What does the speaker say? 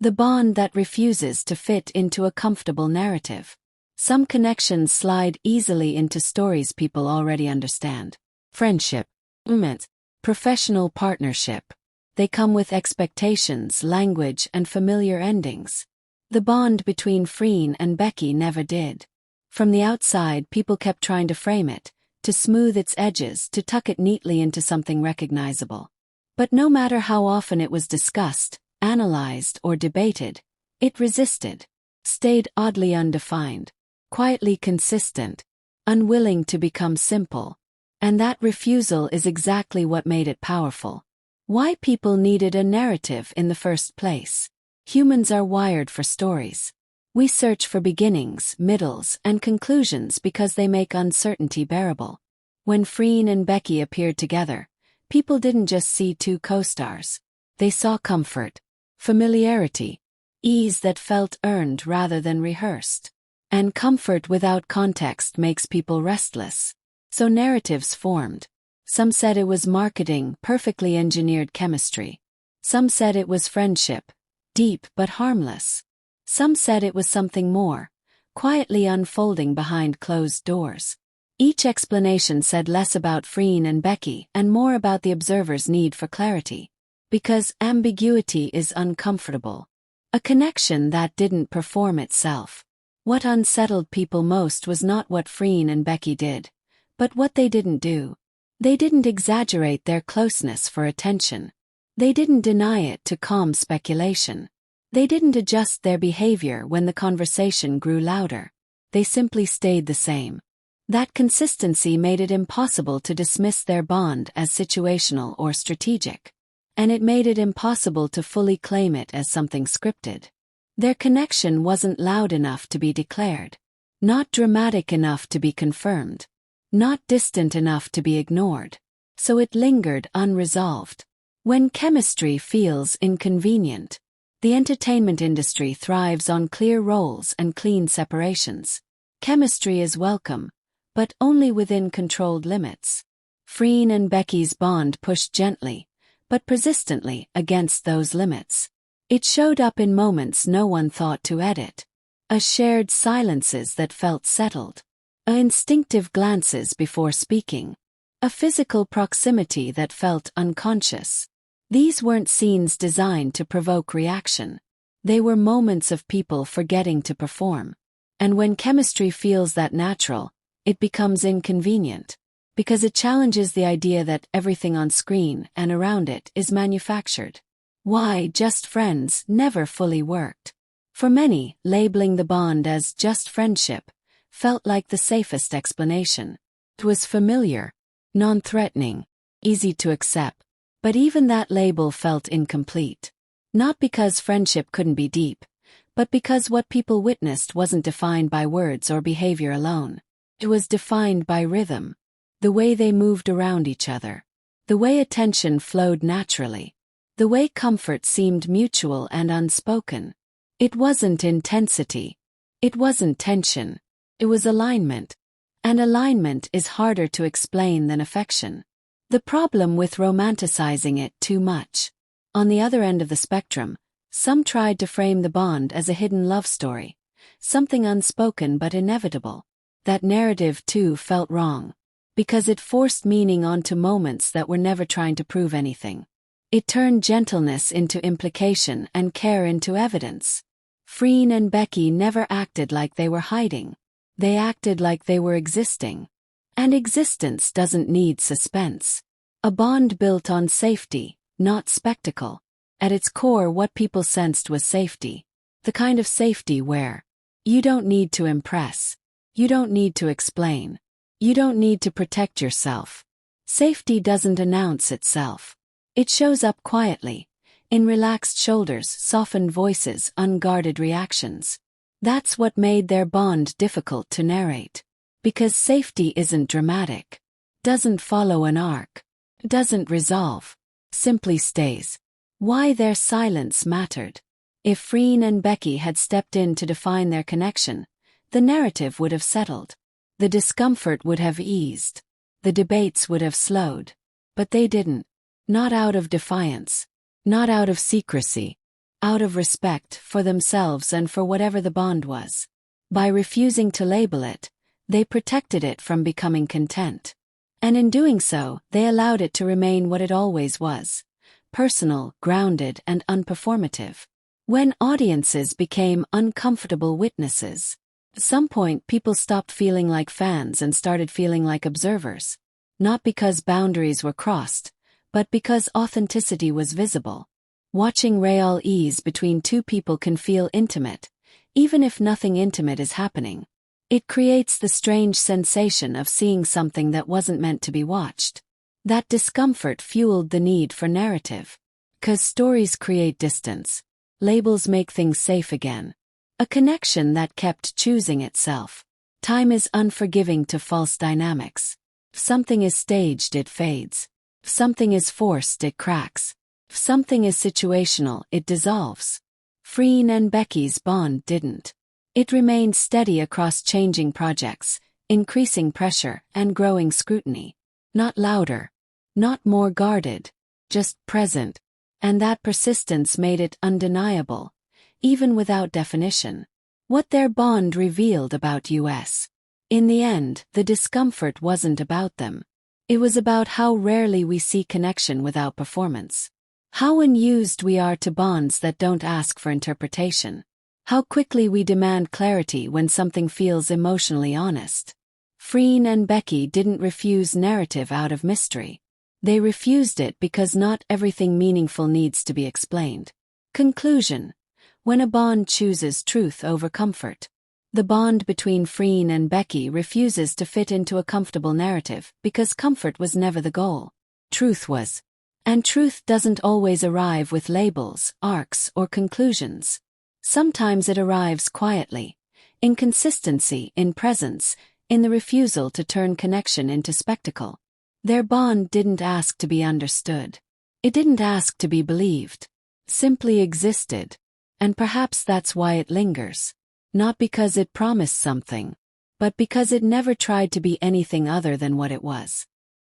The bond that refuses to fit into a comfortable narrative. Some connections slide easily into stories people already understand. Friendship, romance, professional partnership. They come with expectations, language, and familiar endings. The bond between Freen and Becky never did. From the outside, people kept trying to frame it, to smooth its edges, to tuck it neatly into something recognizable. But no matter how often it was discussed, analyzed, or debated, it resisted, stayed oddly undefined, quietly consistent, unwilling to become simple. And that refusal is exactly what made it powerful. Why people needed a narrative in the first place. Humans are wired for stories. We search for beginnings, middles, and conclusions because they make uncertainty bearable. When Freen and Becky appeared together, people didn't just see two co-stars. They saw comfort, familiarity, ease that felt earned rather than rehearsed. And comfort without context makes people restless. So narratives formed. Some said it was marketing, perfectly engineered chemistry. Some said it was friendship, deep but harmless. Some said it was something more, quietly unfolding behind closed doors. Each explanation said less about Freen and Becky and more about the observer's need for clarity. Because ambiguity is uncomfortable. A connection that didn't perform itself. What unsettled people most was not what Freen and Becky did, but what they didn't do. They didn't exaggerate their closeness for attention. They didn't deny it to calm speculation. They didn't adjust their behavior when the conversation grew louder. They simply stayed the same. That consistency made it impossible to dismiss their bond as situational or strategic. And it made it impossible to fully claim it as something scripted. Their connection wasn't loud enough to be declared. Not dramatic enough to be confirmed. Not distant enough to be ignored. So it lingered unresolved. When chemistry feels inconvenient, the entertainment industry thrives on clear roles and clean separations. Chemistry is welcome, but only within controlled limits. Freen and Becky's bond pushed gently, but persistently against those limits. It showed up in moments no one thought to edit. A shared silences that felt settled. A instinctive glances before speaking. A physical proximity that felt unconscious. These weren't scenes designed to provoke reaction. They were moments of people forgetting to perform. And when chemistry feels that natural, it becomes inconvenient. Because it challenges the idea that everything on screen and around it is manufactured. Why just friends never fully worked. For many, labeling the bond as just friendship felt like the safest explanation. It was familiar, non-threatening, easy to accept. But even that label felt incomplete. Not because friendship couldn't be deep, but because what people witnessed wasn't defined by words or behavior alone. It was defined by rhythm. The way they moved around each other. The way attention flowed naturally. The way comfort seemed mutual and unspoken. It wasn't intensity. It wasn't tension. It was alignment. And alignment is harder to explain than affection. The problem with romanticizing it too much. On the other end of the spectrum, some tried to frame the bond as a hidden love story. Something unspoken but inevitable. That narrative too felt wrong. Because it forced meaning onto moments that were never trying to prove anything. It turned gentleness into implication and care into evidence. Freen and Becky never acted like they were hiding. They acted like they were existing. And existence doesn't need suspense. A bond built on safety, not spectacle. At its core, what people sensed was safety. The kind of safety where you don't need to impress. You don't need to explain. You don't need to protect yourself. Safety doesn't announce itself. It shows up quietly, in relaxed shoulders, softened voices, unguarded reactions. That's what made their bond difficult to narrate. Because safety isn't dramatic. Doesn't follow an arc. Doesn't resolve. Simply stays. Why their silence mattered. If Freen and Becky had stepped in to define their connection, the narrative would have settled. The discomfort would have eased. The debates would have slowed. But they didn't. Not out of defiance. Not out of secrecy. out of respect for themselves and for whatever the bond was. By refusing to label it, they protected it from becoming content. And in doing so, they allowed it to remain what it always was: personal, grounded, and unperformative. When audiences became uncomfortable witnesses, at some point people stopped feeling like fans and started feeling like observers. Not because boundaries were crossed, but because authenticity was visible. Watching real ease between two people can feel intimate, even if nothing intimate is happening. It creates the strange sensation of seeing something that wasn't meant to be watched. That discomfort fueled the need for narrative. 'Cause stories create distance. Labels make things safe again. A connection that kept choosing itself. Time is unforgiving to false dynamics. If something is staged, it fades. If something is forced, it cracks. If something is situational, it dissolves. Freen and Becky's bond didn't. It remained steady across changing projects, increasing pressure, and growing scrutiny. Not louder. Not more guarded. Just present. And that persistence made it undeniable, even without definition. What their bond revealed about us. In the end, the discomfort wasn't about them. It was about how rarely we see connection without performance. How unused we are to bonds that don't ask for interpretation. How quickly we demand clarity when something feels emotionally honest. Freen and Becky didn't refuse narrative out of mystery. They refused it because not everything meaningful needs to be explained. Conclusion: when a bond chooses truth over comfort. The bond between Freen and Becky refuses to fit into a comfortable narrative because comfort was never the goal. Truth was. And truth doesn't always arrive with labels, arcs, or conclusions. Sometimes it arrives quietly, in consistency, in presence, in the refusal to turn connection into spectacle. Their bond didn't ask to be understood. It didn't ask to be believed. Simply existed. And perhaps that's why it lingers. Not because it promised something, but because it never tried to be anything other than what it was.